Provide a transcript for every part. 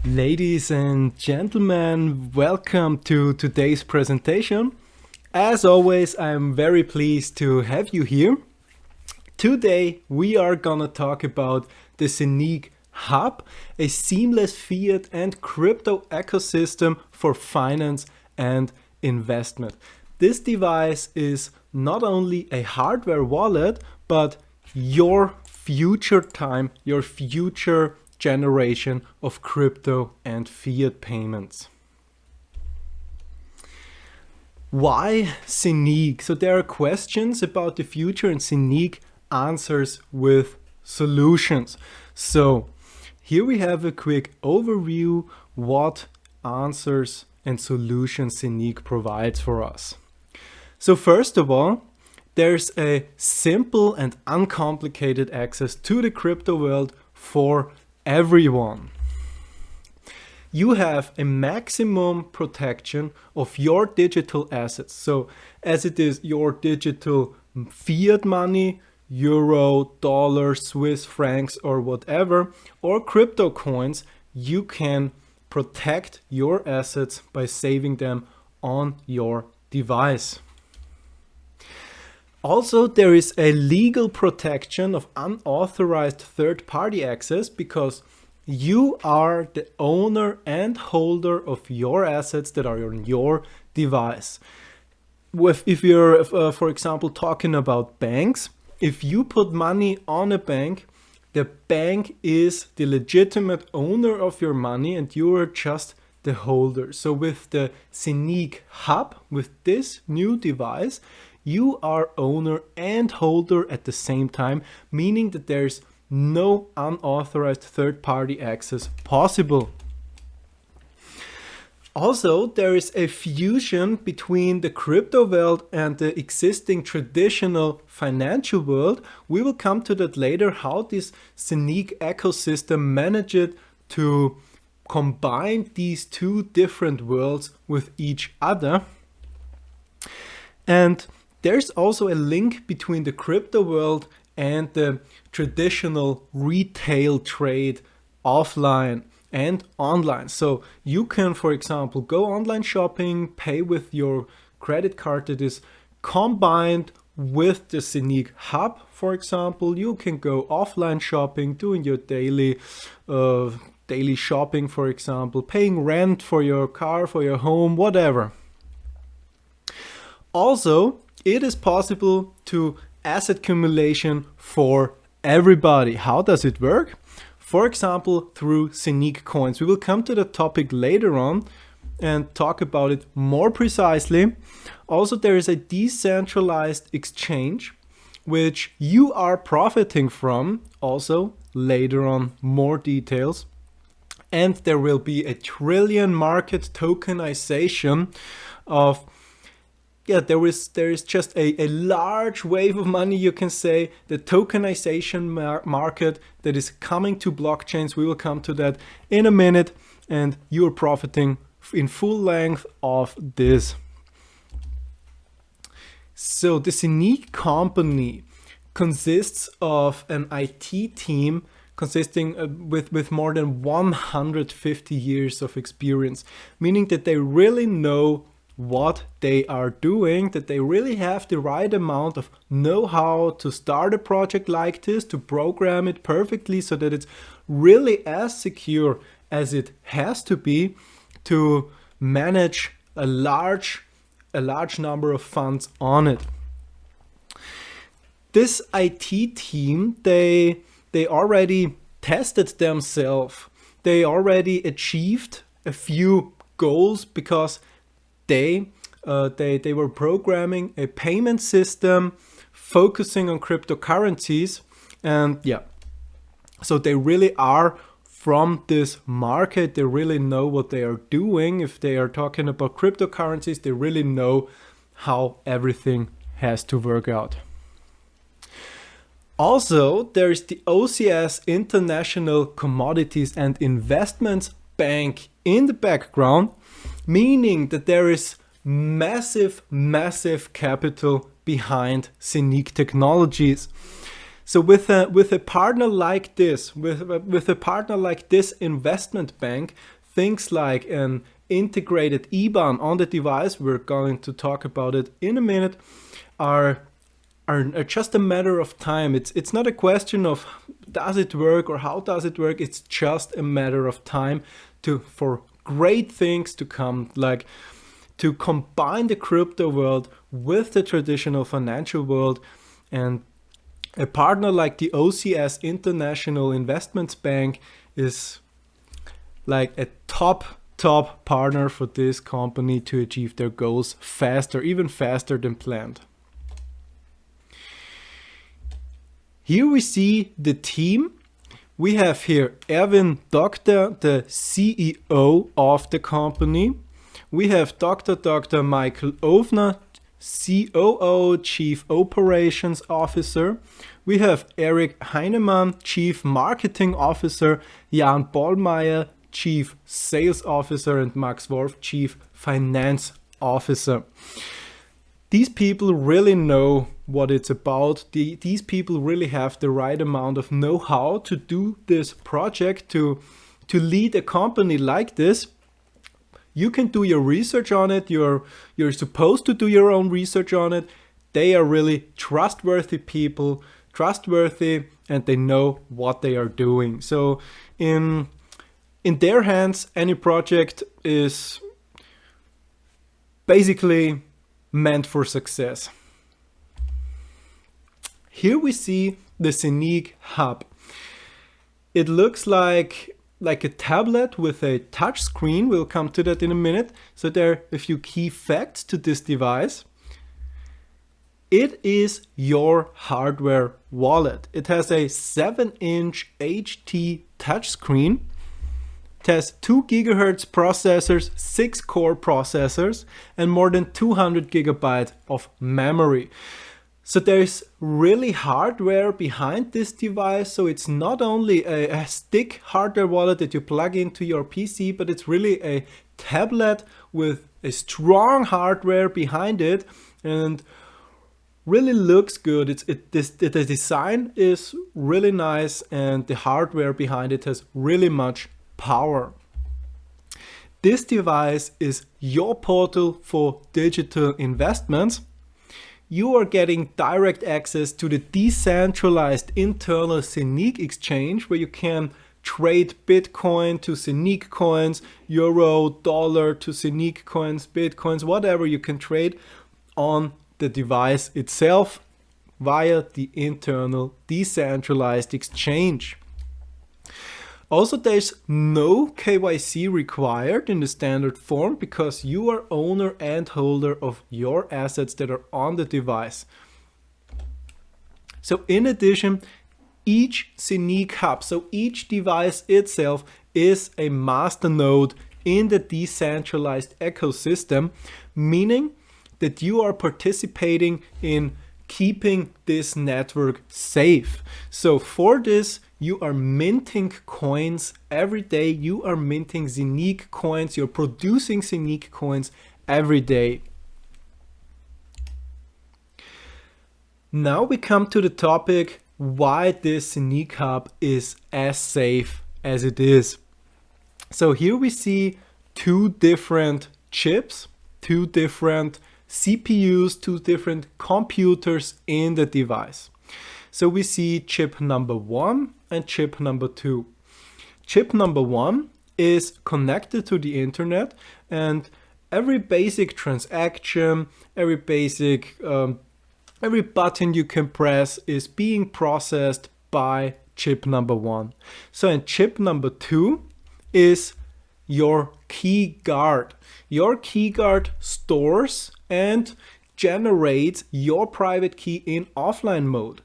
Ladies and gentlemen, welcome to today's presentation. As always, I'm very pleased to have you here. Today, we are gonna talk about the ZENIQ Hub, a seamless fiat and crypto ecosystem for finance and investment. This device is not only a hardware wallet, but your future time, your future generation of crypto and fiat payments. Why ZENIQ? So there are questions about the future and ZENIQ answers with solutions. So here we have a quick overview what answers and solutions ZENIQ provides for us. So first of all, there's a simple and uncomplicated access to the crypto world for everyone. You have a maximum protection of your digital assets. So as it is your digital fiat money, euro, dollar, Swiss francs or whatever, or crypto coins, you can protect your assets by saving them on your device. Also, there is a legal protection of unauthorized third-party access because you are the owner and holder of your assets that are on your device. If you're, for example, talking about banks, if you put money on a bank, the bank is the legitimate owner of your money and you are just the holder. So with the ZENIQ Hub, with this new device, you are owner and holder at the same time, meaning that there's no unauthorized third-party access possible. Also, there is a fusion between the crypto world and the existing traditional financial world. We will come to that later, how this ZENIQ ecosystem managed to combine these two different worlds with each other. And there's also a link between the crypto world and the traditional retail trade offline and online. So you can, for example, go online shopping, pay with your credit card that is combined with the ZENIQ Hub. For example, you can go offline shopping, doing your daily shopping, for example, paying rent for your car, for your home, whatever. Also, it is possible to asset accumulation for everybody. How does it work? For example, through ZENIQ coins. We will come to the topic later on and talk about it more precisely. Also, there is a decentralized exchange which you are profiting from. Also, later on, more details. And there will be a trillion market tokenization of there is just a large wave of money, you can say, the tokenization market that is coming to blockchains. We will come to that in a minute, and you are profiting in full length of this. So the ZENIQ company consists of an IT team consisting with more than 150 years of experience, meaning that they really know what they are doing, that they really have the right amount of know-how to start a project like this, to program it perfectly so that it's really as secure as it has to be, to manage a large number of funds on it. This IT team, they already tested themselves. They already achieved a few goals because they were programming a payment system focusing on cryptocurrencies, and so they really are from this market. They really know what they are doing. If they are talking about cryptocurrencies, they really know how everything has to work out. Also, there is the OCS International Commodities and Investments Bank in the background, meaning that there is massive capital behind ZENIQ technologies. So with a partner like this, with a partner like this investment bank, things like an integrated IBAN on the device, we're going to talk about it in a minute, are just a matter of time. It's not a question of does it work or how does it work. It's just a matter of time for great things to come, like to combine the crypto world with the traditional financial world. And a partner like the OCS International Investments Bank is like a top partner for this company to achieve their goals faster, even faster than planned. Here we see the team. We have here Erwin Doctor, the CEO of the company. We have Dr. Michael Ovner, COO, Chief Operations Officer. We have Eric Heinemann, Chief Marketing Officer, Jan Bollmeier, Chief Sales Officer, and Max Wolf, Chief Finance Officer. These people really know what it's about. These people really have the right amount of know-how to do this project, to lead a company like this. You can do your research on it. You're supposed to do your own research on it. They are really trustworthy people, and they know what they are doing. So in their hands, any project is basically meant for success. Here we see the ZENIQ Hub. It looks like a tablet with a touch screen. We'll come to that in a minute. So there are a few key facts to this device. It is your hardware wallet. It has a 7-inch HT touchscreen. It has 2 GHz processors, 6 core processors, and more than 200 GB of memory. So there's really hardware behind this device. So it's not only a stick hardware wallet that you plug into your PC, but it's really a tablet with a strong hardware behind it, and really looks good. The design is really nice, and the hardware behind it has really much power. This device is your portal for digital investments. You are getting direct access to the decentralized internal ZENIQ exchange, where you can trade Bitcoin to ZENIQ coins, euro, dollar to ZENIQ coins, Bitcoins, whatever you can trade on the device itself via the internal decentralized exchange. Also, there's no KYC required in the standard form because you are owner and holder of your assets that are on the device. So in addition, each ZENIQ hub, so each device itself, is a masternode in the decentralized ecosystem, meaning that you are participating in keeping this network safe. So for this, you are minting coins every day. You are minting ZENIQ coins. You're producing ZENIQ coins every day. Now we come to the topic why this ZENIQ hub is as safe as it is. So here we see 2 different chips, 2 different CPUs, 2 different computers in the device. So we see chip number 1 and chip number 2. Chip number 1 is connected to the internet, and every basic transaction, every button you can press is being processed by chip number 1. So in chip number 2 is your key guard. Your key guard stores and generates your private key in offline mode.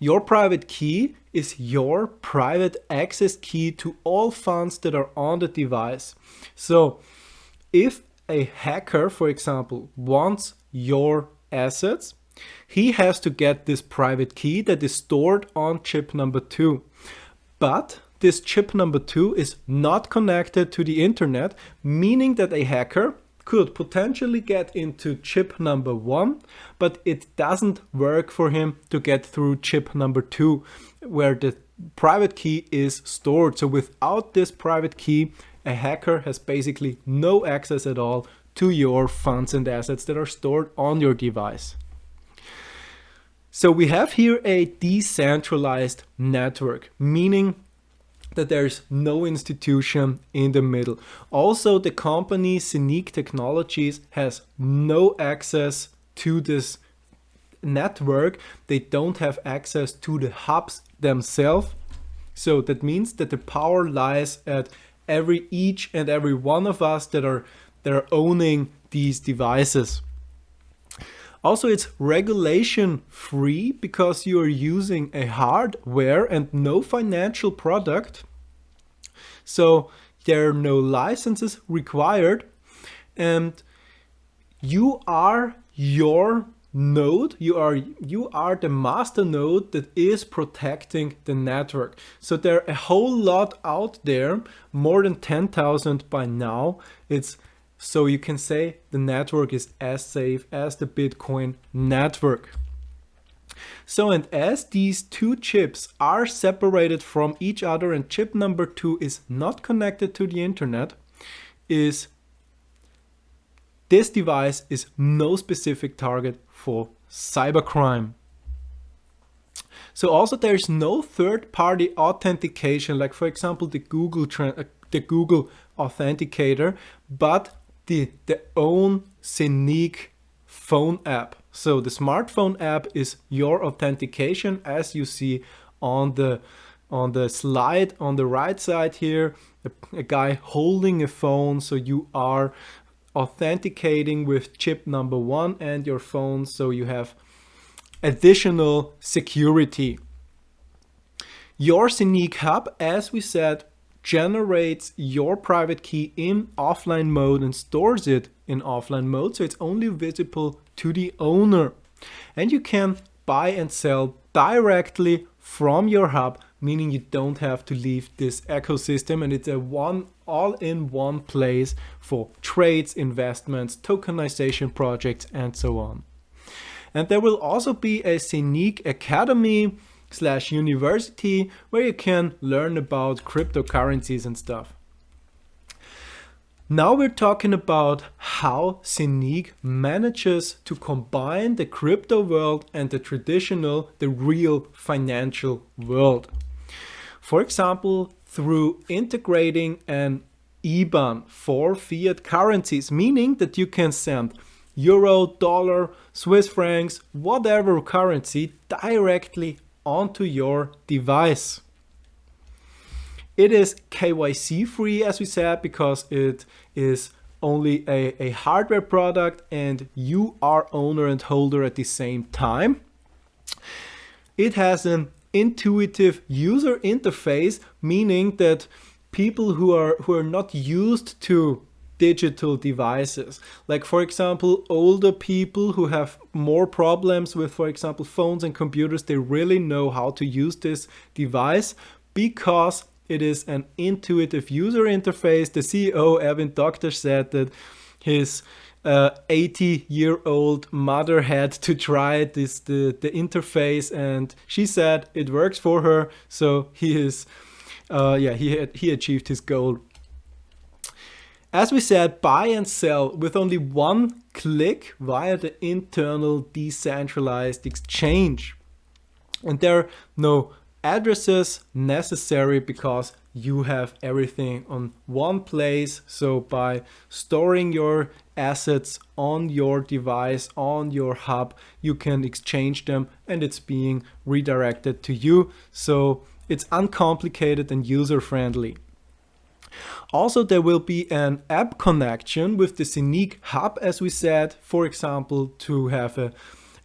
Your private key is your private access key to all funds that are on the device. So if a hacker, for example, wants your assets, he has to get this private key that is stored on chip number 2. But this chip number 2 is not connected to the internet, meaning that a hacker could potentially get into chip number 1, but it doesn't work for him to get through chip number 2, where the private key is stored. So without this private key, a hacker has basically no access at all to your funds and assets that are stored on your device. So we have here a decentralized network, meaning that there's no institution in the middle. Also, the company ZENIQ Technologies has no access to this network. They don't have access to the hubs themselves. So that means that the power lies at each and every one of us that are owning these devices. Also, it's regulation free because you are using a hardware and no financial product. So there are no licenses required, and you are your node, you are the master node that is protecting the network. So there are a whole lot out there, more than 10,000 by now. So you can say the network is as safe as the Bitcoin network. So, and as these two chips are separated from each other and chip number 2 is not connected to the internet, this device is no specific target for cybercrime. So also there's no third-party authentication, like for example the Google Authenticator, but the own ZENIQ phone app. So the smartphone app is your authentication, as you see on the slide on the right side here, a guy holding a phone. So you are authenticating with chip number 1 and your phone, so you have additional security. Your ZENIQ Hub, as we said, generates your private key in offline mode and stores it in offline mode, so it's only visible to the owner. And you can buy and sell directly from your hub, meaning you don't have to leave this ecosystem, and it's a all-in-one place for trades, investments, tokenization projects, and so on. And there will also be a ZENIQ Academy / university where you can learn about cryptocurrencies and stuff. Now we're talking about how ZENIQ manages to combine the crypto world and the real financial world. For example, through integrating an IBAN for fiat currencies, meaning that you can send euro, dollar, Swiss francs, whatever currency directly onto your device. It is KYC free, as we said, because it is only a hardware product and you are owner and holder at the same time. It has an intuitive user interface, meaning that people who are not used to digital devices, like for example older people who have more problems with, for example, phones and computers, they really know how to use this device because it is an intuitive user interface. The CEO Erwin Doctor said that his 80-year-old mother had to try the interface, and she said it works for her, so he achieved his goal. As we said, buy and sell with only one click via the internal decentralized exchange. And there are no addresses necessary because you have everything on one place. So by storing your assets on your device, on your hub, you can exchange them and it's being redirected to you. So it's uncomplicated and user-friendly. Also, there will be an app connection with the ZENIQ Hub, as we said, for example, to have a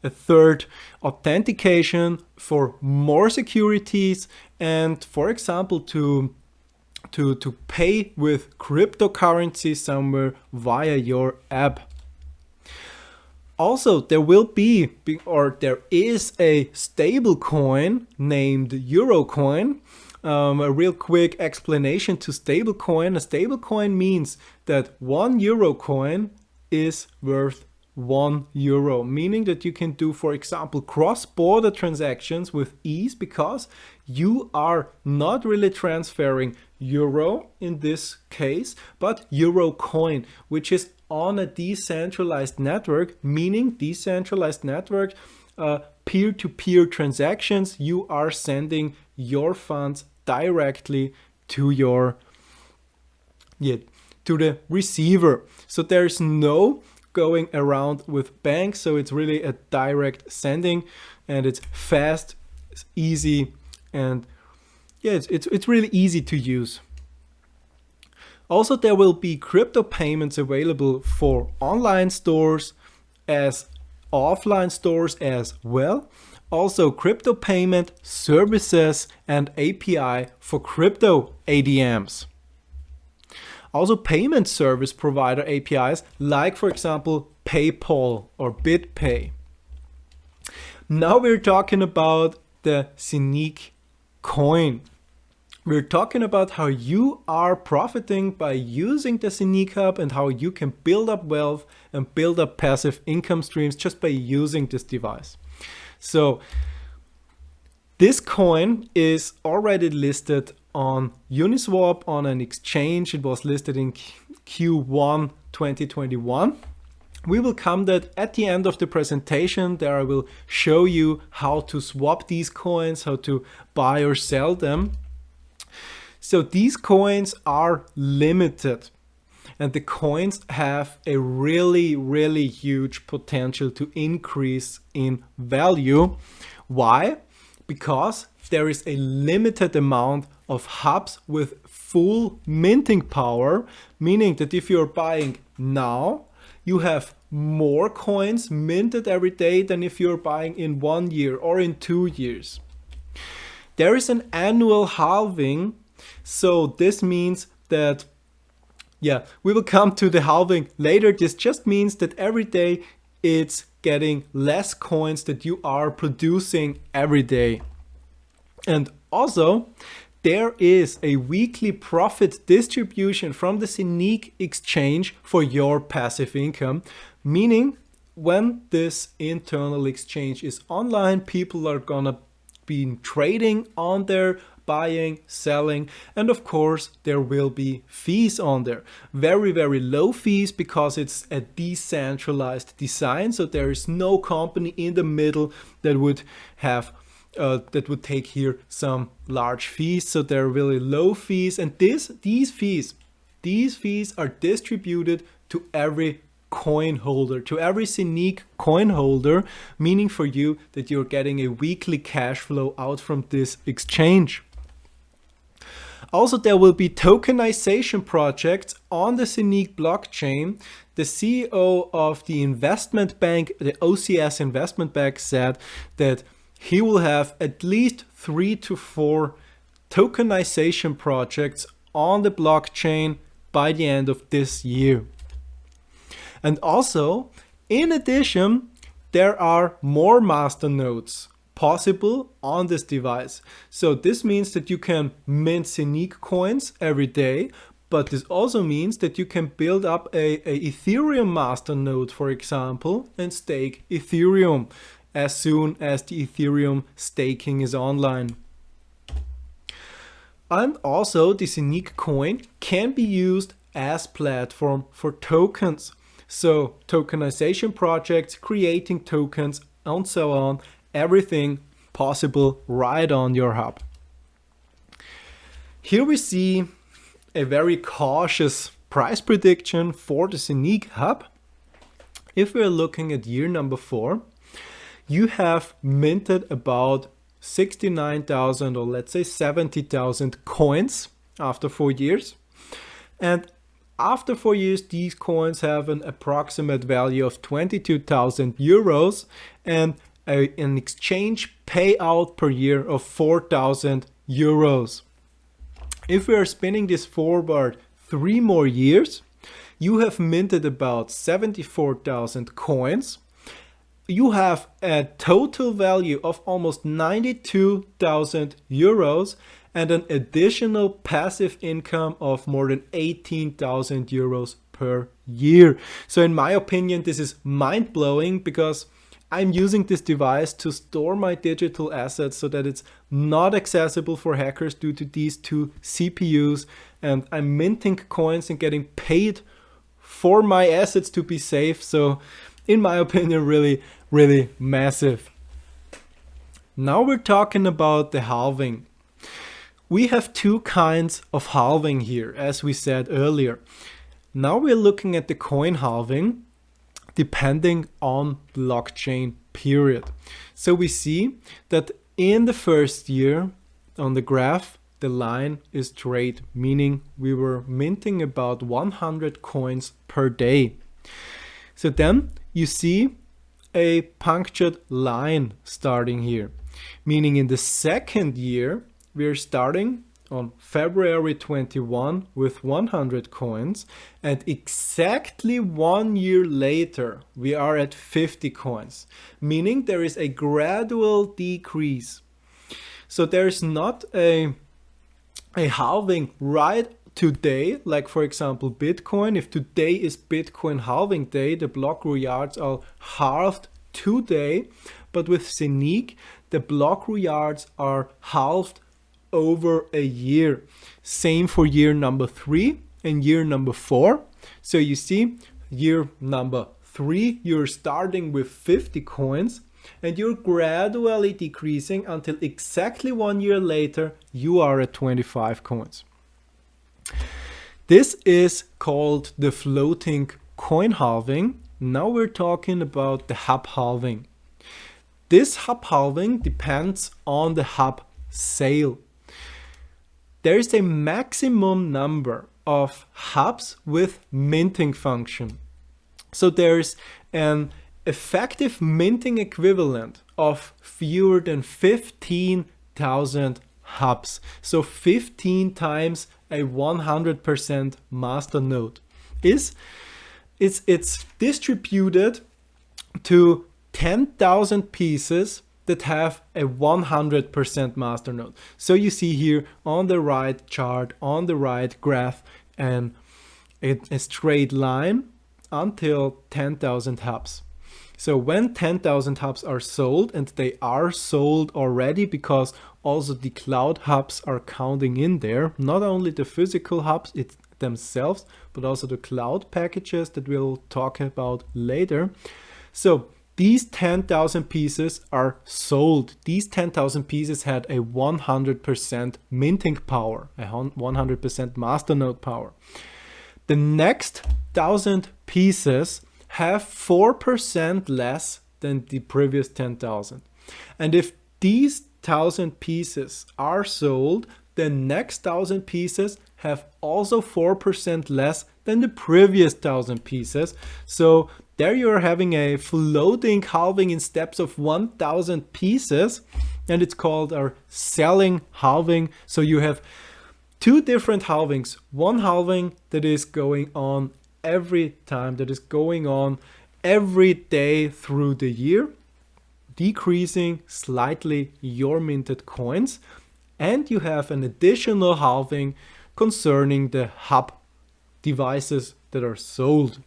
third authentication for more securities and, for example, to pay with cryptocurrency somewhere via your app. Also, there is a stable coin named Eurocoin. A real quick explanation to stablecoin. A stablecoin means that 1 euro coin is worth €1, meaning that you can do, for example, cross-border transactions with ease because you are not really transferring euro in this case, but euro coin, which is on a decentralized network, meaning decentralized network, peer-to-peer transactions. You are sending your funds directly to your to the receiver. So there's no going around with banks, so it's really a direct sending, and it's fast, it's easy, and yeah, it's really easy to use. Also, there will be crypto payments available for online stores as offline stores as well. Also, crypto payment services and API for crypto ADMs. Also, payment service provider APIs like, for example, PayPal or BitPay. Now we're talking about the ZENIQ coin. We're talking about how you are profiting by using the ZENIQ Hub and how you can build up wealth and build up passive income streams just by using this device. So this coin is already listed on Uniswap on an exchange. It was listed in Q1 2021. We will come that at the end of the presentation. There I will show you how to swap these coins, how to buy or sell them. So these coins are limited, and the coins have a really huge potential to increase in value. Why? Because there is a limited amount of hubs with full minting power, meaning that if you're buying now, you have more coins minted every day than if you're buying in 1 year or in 2 years. There is an annual halving, so this means that, yeah, we will come to the halving later. This just means that every day it's getting less coins that you are producing every day. And also, there is a weekly profit distribution from the ZENIQ exchange for your passive income, meaning when this internal exchange is online, people are gonna be trading on there, buying, selling, and of course there will be fees on there. Very low fees because it's a decentralized design, so there is no company in the middle that would have that would take here some large fees. So they're really low fees, and these fees are distributed to every coin holder, to every ZENIQ coin holder, meaning for you that you're getting a weekly cash flow out from this exchange. Also, there will be tokenization projects on the ZENIQ blockchain. The CEO of the investment bank, the OCS investment bank, said that he will have at least 3 to 4 tokenization projects on the blockchain by the end of this year. And also, in addition, there are more masternodes possible on this device. So this means that you can mint ZENIQ coins every day, but this also means that you can build up a Ethereum masternode, for example, and stake Ethereum as soon as the Ethereum staking is online. And also, the ZENIQ coin can be used as platform for tokens. So tokenization projects, creating tokens, and so on, everything possible right on your hub. Here we see a very cautious price prediction for the ZENIQ hub. If we're looking at year number 4, you have minted about 69,000 or let's say 70,000 coins after 4 years. And after 4 years, these coins have an approximate value of 22,000 euros and an exchange payout per year of 4,000 euros. If we are spinning this forward 3 more years, you have minted about 74,000 coins. You have a total value of almost 92,000 euros and an additional passive income of more than 18,000 euros per year. So in my opinion, this is mind-blowing because I'm using this device to store my digital assets so that it's not accessible for hackers due to these two CPUs, and I'm minting coins and getting paid for my assets to be safe. So in my opinion, really, really massive. Now we're talking about the halving. We have two kinds of halving here, as we said earlier. Now we're looking at the coin halving depending on blockchain period. So we see that in the first year on the graph, the line is straight, meaning we were minting about 100 coins per day. So then you see a punctured line starting here, meaning in the second year, we're starting on February 21 with 100 coins, and exactly 1 year later we are at 50 coins, meaning there is a gradual decrease. So there's not a halving right today, like for example Bitcoin. If today is Bitcoin halving day, the block rewards are halved today, but with ZENIQ the block rewards are halved over a year. Same for year number 3 and year number 4. So you see, year number 3 you're starting with 50 coins and you're gradually decreasing until exactly 1 year later you are at 25 coins. This is called the floating coin halving. Now we're talking about the hub halving. This hub halving depends on the hub sale. There is a maximum number of hubs with minting function. So there's an effective minting equivalent of fewer than 15,000 hubs. So 15 times a 100% masternode. It's distributed to 10,000 pieces that have a 100% masternode. So you see here on the right chart, on the right graph, and a straight line until 10,000 hubs. So when 10,000 hubs are sold, and they are sold already because also the cloud hubs are counting in there, not only the physical hubs themselves, but also the cloud packages that we'll talk about later. So these 10,000 pieces are sold. These 10,000 pieces had a 100% minting power, a 100% masternode power. The next 1,000 pieces have 4% less than the previous 10,000. And if these 1,000 pieces are sold, the next 1,000 pieces have also 4% less than the previous 1,000 pieces. So there you're having a floating halving in steps of 1,000 pieces, and it's called our selling halving. So you have two different halvings. One halving that is going on every time, that is going on every day through the year, decreasing slightly your minted coins. And you have an additional halving concerning the hub devices that are sold.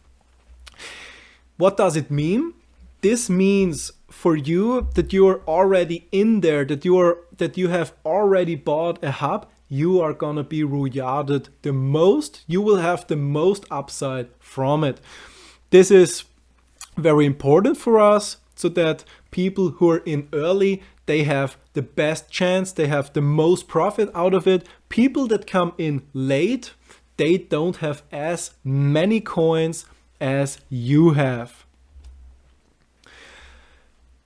What does it mean? This means for you that you are already in there, that you have already bought a hub, you are gonna be rewarded the most. You will have the most upside from it. This is very important for us so that people who are in early, they have the best chance, they have the most profit out of it. People that come in late, they don't have as many coins as you have.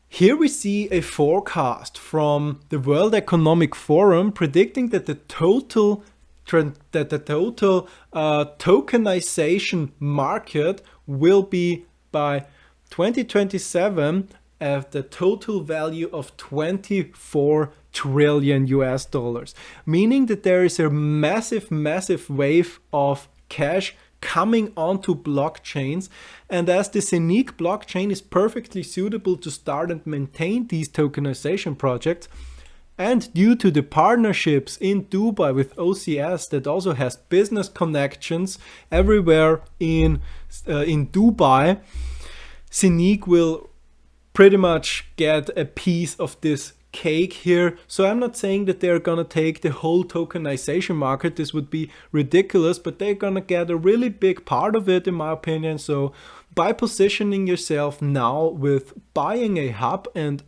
Here we see a forecast from the World Economic Forum predicting that the total tokenization market will be by 2027 at the total value of 24 trillion US dollars, meaning that there is a massive wave of cash coming onto blockchains. And as the ZENIQ blockchain is perfectly suitable to start and maintain these tokenization projects, And due to the partnerships in Dubai with OCS that also has business connections everywhere in Dubai, ZENIQ will pretty much get a piece of this cake here. So I'm not saying that they're gonna take the whole tokenization market. This would be ridiculous, but they're gonna get a really big part of it, in my opinion. So by positioning yourself now with buying a hub and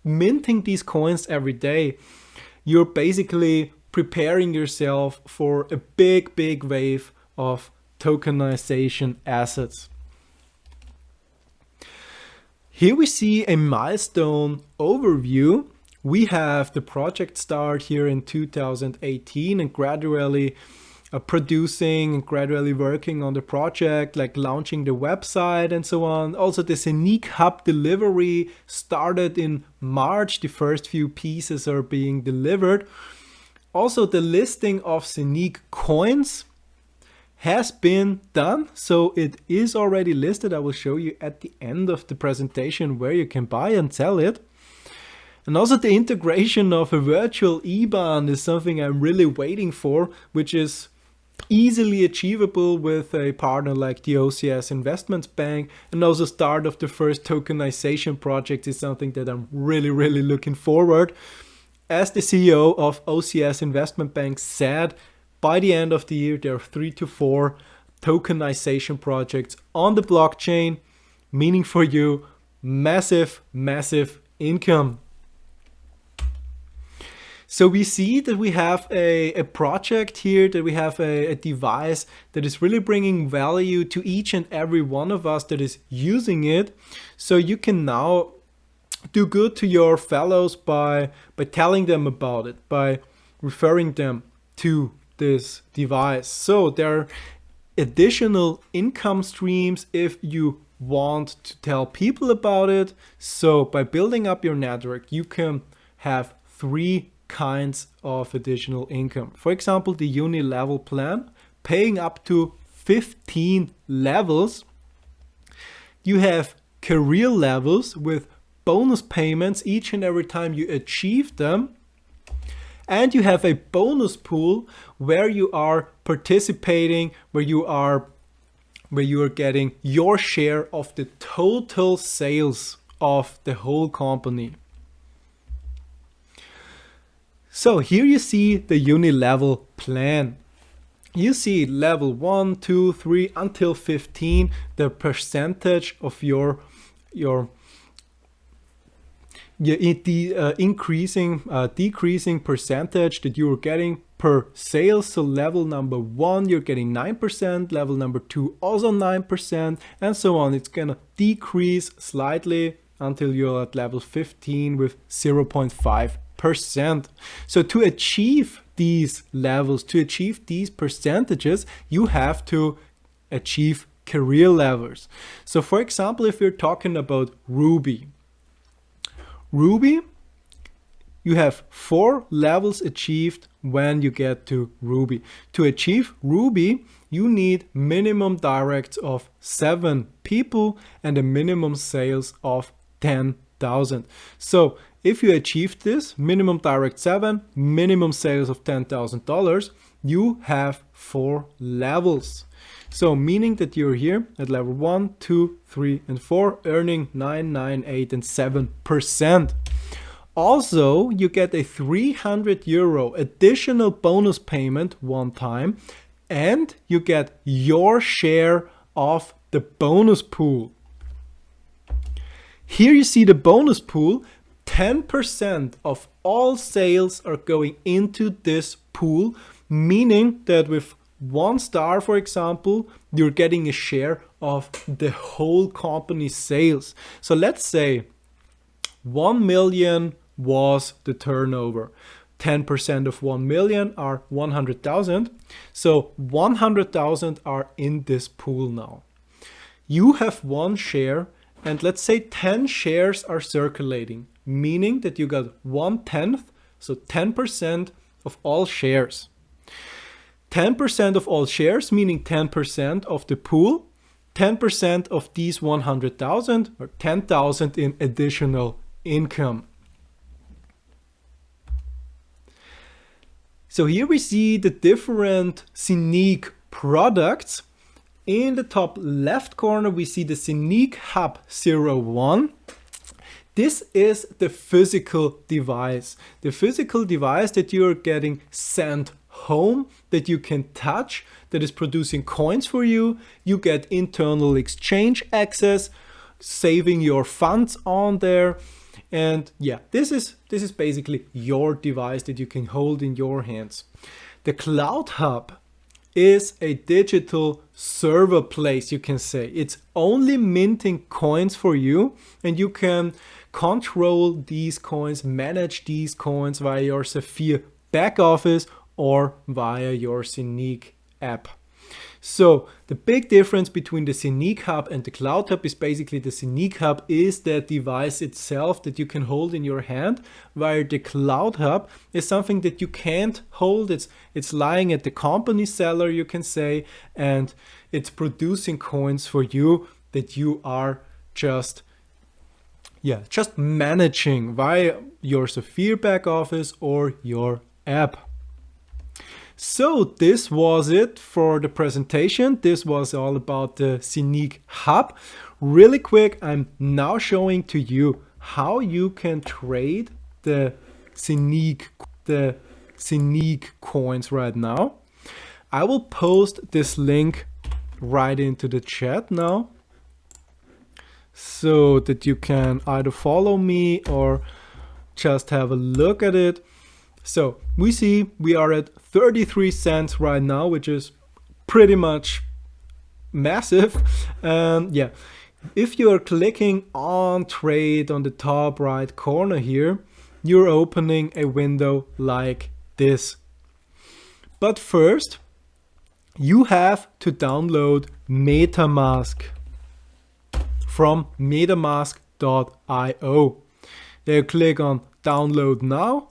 minting these coins every day, you're basically preparing yourself for a big wave of tokenization assets. Here we see a milestone overview. We have the project start here in 2018 and gradually producing and gradually working on the project, like launching the website and so on. Also, the ZENIQ Hub delivery started in March. The first few pieces are being delivered. Also, the listing of ZENIQ coins has been done, so it is already listed. I will show you at the end of the presentation where you can buy and sell it. And also the integration of a virtual IBAN is something I'm really waiting for, which is easily achievable with a partner like the OCS Investments Bank. And also start of the first tokenization project is something that I'm really looking forward. As the CEO of OCS Investment Bank said, by the end of the year, there are 3 to 4 tokenization projects on the blockchain, meaning for you massive income. So we see that we have a project here, that we have a device that is really bringing value to each and every one of us that is using it. So you can now do good to your fellows by telling them about it, by referring them to this device. So there are additional income streams if you want to tell people about it. So by building up your network, you can have 3 kinds of additional income. For example, the uni-level plan, paying up to 15 levels. You have career levels with bonus payments each and every time you achieve them. And you have a bonus pool where you are participating, where you are getting your share of the total sales of the whole company. So here you see the uni-level plan. You see level 1, 2, 3 until 15, the percentage of your decreasing percentage that you are getting per sale. So level number 1, you're getting 9%, level number 2 also 9%, and so on. It's gonna decrease slightly until you're at level 15 with 0.5%. So to achieve these levels, to achieve these percentages, you have to achieve career levels. So for example, if you're talking about Ruby, you have 4 levels achieved when you get to Ruby. To achieve Ruby, you need minimum directs of 7 people and a minimum sales of 10,000. So if you achieve this, minimum direct 7, minimum sales of $10,000, you have 4 levels. So meaning that you're here at level 1, 2, 3, and 4, earning 9, 9, 8, and 7%. Also, you get a €300 additional bonus payment one time, and you get your share of the bonus pool. Here you see the bonus pool. 10% of all sales are going into this pool, meaning that with 1 star, for example, you're getting a share of the whole company's sales. So let's say 1 million was the turnover. 10% of 1 million are 100,000. So 100,000 are in this pool now. You have 1 share, and let's say 10 shares are circulating, meaning that you got 1/10, so 10% of all shares. 10% of all shares, meaning 10% of the pool, 10% of these 100,000 or 10,000 in additional income. So here we see the different ZENIQ products. In the top left corner, we see the ZENIQ Hub 01. This is the physical device. The physical device that you're getting sent home, that you can touch, that is producing coins for you. You get internal exchange access, saving your funds on there. And yeah, this is basically your device that you can hold in your hands. The Cloud Hub is a digital server place, you can say. It's only minting coins for you, and you can control these coins, manage these coins via your Sapphire back office or via your ZENIQ app. So the big difference between the ZENIQ Hub and the Cloud Hub is basically the ZENIQ Hub is the device itself that you can hold in your hand, while the Cloud Hub is something that you can't hold. It's lying at the company cellar, you can say, and it's producing coins for you that you are just managing via your Sapphire back office or your app. So this was it for the presentation. This was all about the ZENIQ Hub. Really quick, I'm now showing to you how you can trade the ZENIQ coins right now. I will post this link right into the chat now, so that you can either follow me or just have a look at it. So we see we are at 33 cents right now, which is pretty much massive. Yeah, if you are clicking on trade on the top right corner here, you're opening a window like this. But first, you have to download MetaMask from metamask.io. There you click on download now,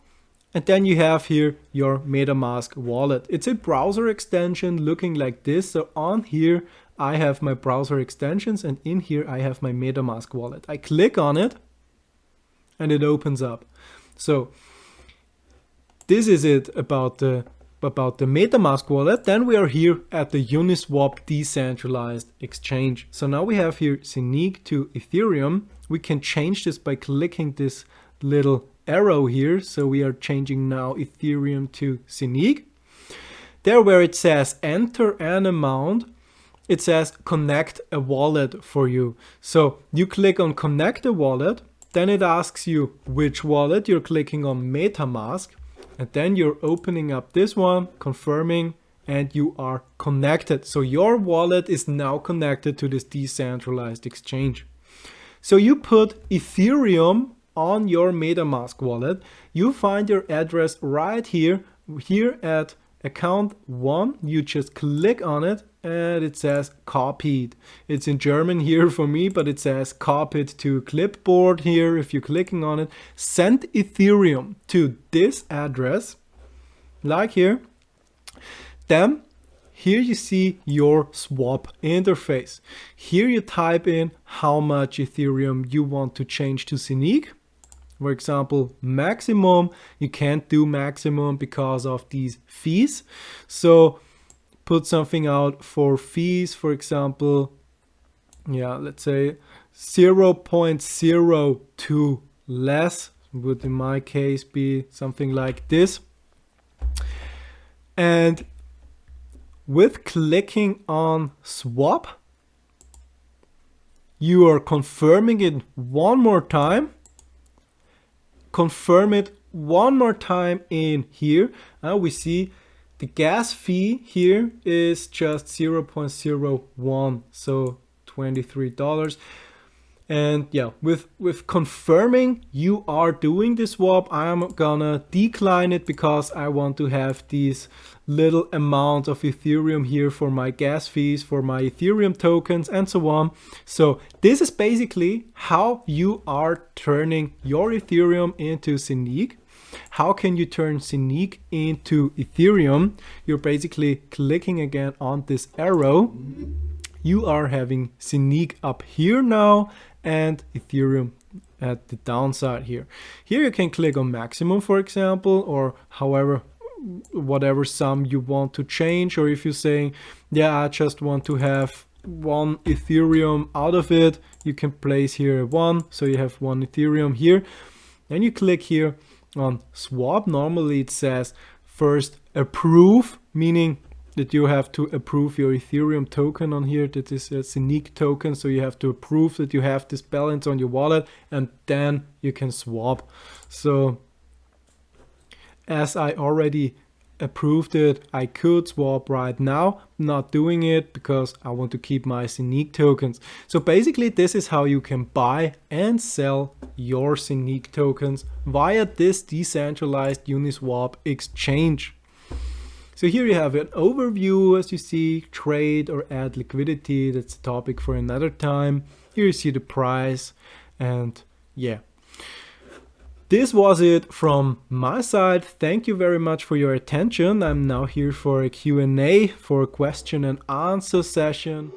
and then you have here your MetaMask wallet. It's a browser extension looking like this. So on here I have my browser extensions, and in here I have my MetaMask wallet. I click on it and it opens up. So this is it about the MetaMask wallet. Then we are here at the Uniswap decentralized exchange. So now we have here ZENIQ to Ethereum. We can change this by clicking this little arrow here. So we are changing now Ethereum to ZENIQ. There where it says enter an amount, it says connect a wallet for you. So you click on connect a wallet, then it asks you which wallet. You're clicking on MetaMask, and then you're opening up this one, confirming, and you are connected. So your wallet is now connected to this decentralized exchange. So you put Ethereum on your MetaMask wallet. You find your address right here at account 1. You just click on it and it says copied. It's in German here for me, but it says copied to clipboard here. If you're clicking on it, send Ethereum to this address, like here. Then here you see your swap interface. Here you type in how much Ethereum you want to change to ZENIQ. For example, maximum. You can't do maximum because of these fees. So put something out for fees, for example, yeah, let's say 0.02 less, would in my case be something like this. And with clicking on swap, you are confirming it one more time. Confirm it one more time in here. We see the gas fee here is just 0.01, so $23. And yeah, with confirming you are doing this swap, I'm gonna decline it because I want to have these little amount of Ethereum here for my gas fees, for my Ethereum tokens, and so on. So this is basically how you are turning your Ethereum into ZENIQ. How can you turn ZENIQ into Ethereum? You're basically clicking again on this arrow. You are having ZENIQ up here now and Ethereum at the downside here. Here you can click on maximum, for example, or however whatever sum you want to change, or if you're saying, yeah, I just want to have 1 Ethereum out of it, you can place here a 1, so you have 1 Ethereum here. Then you click here on swap. Normally it says first approve, meaning that you have to approve your Ethereum token on here. That is a ZENIQ token, so you have to approve that you have this balance on your wallet, and then you can swap. So as I already approved it, I could swap right now. Not doing it because I want to keep my ZENIQ tokens. So basically this is how you can buy and sell your ZENIQ tokens via this decentralized Uniswap exchange. So here you have an overview, as you see, trade or add liquidity. That's a topic for another time. Here you see the price, and yeah. This was it from my side. Thank you very much for your attention. I'm now here for a Q&A, for a question and answer session.